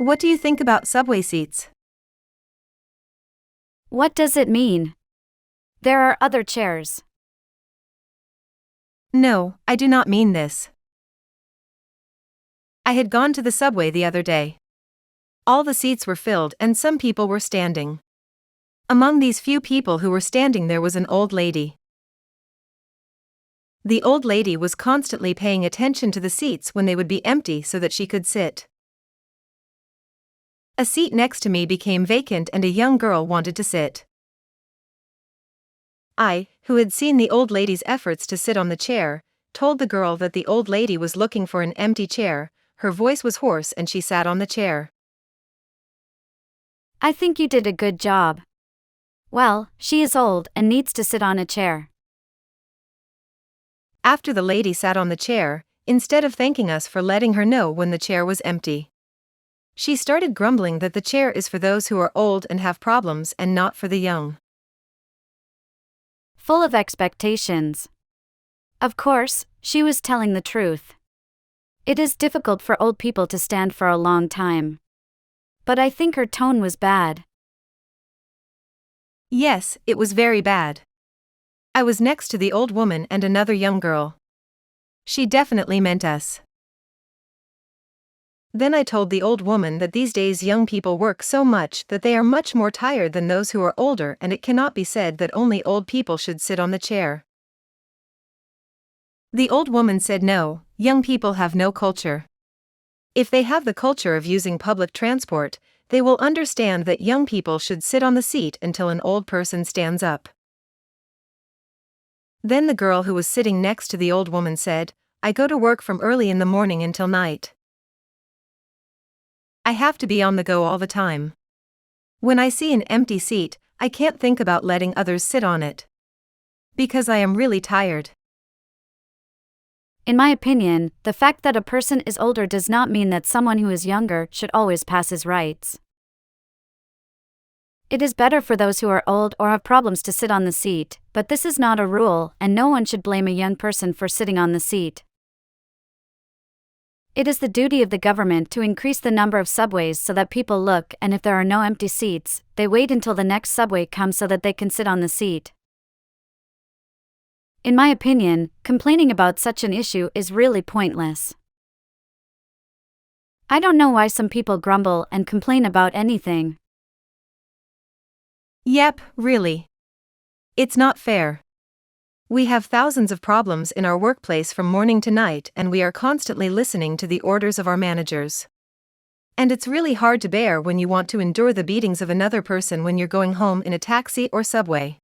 What do you think about subway seats? What does it mean? There are other chairs. No, I do not mean this. I had gone to the subway the other day. All the seats were filled and some people were standing. Among these few people who were standing there was an old lady. The old lady was constantly paying attention to the seats when they would be empty so that she could sit. A seat next to me became vacant and a young girl wanted to sit. I, who had seen the old lady's efforts to sit on the chair, told the girl that the old lady was looking for an empty chair. Her voice was hoarse and she sat on the chair. I think you did a good job. Well, she is old and needs to sit on a chair. After the lady sat on the chair, instead of thanking us for letting her know when the chair was empty, she started grumbling that the chair is for those who are old and have problems and not for the young. Full of expectations. Of course, she was telling the truth. It is difficult for old people to stand for a long time. But I think her tone was bad. Yes, it was very bad. I was next to the old woman and another young girl. She definitely meant us. Then I told the old woman that these days young people work so much that they are much more tired than those who are older, and it cannot be said that only old people should sit on the chair. The old woman said no, young people have no culture. If they have the culture of using public transport, they will understand that young people should sit on the seat until an old person stands up. Then the girl who was sitting next to the old woman said, I go to work from early in the morning until night. I have to be on the go all the time. When I see an empty seat, I can't think about letting others sit on it. Because I am really tired. In my opinion, the fact that a person is older does not mean that someone who is younger should always pass his rights. It is better for those who are old or have problems to sit on the seat, but this is not a rule, and no one should blame a young person for sitting on the seat. It is the duty of the government to increase the number of subways so that people look, and if there are no empty seats, they wait until the next subway comes so that they can sit on the seat. In my opinion, complaining about such an issue is really pointless. I don't know why some people grumble and complain about anything. Yep, really. It's not fair. We have thousands of problems in our workplace from morning to night, and we are constantly listening to the orders of our managers. And it's really hard to bear when you want to endure the beatings of another person when you're going home in a taxi or subway.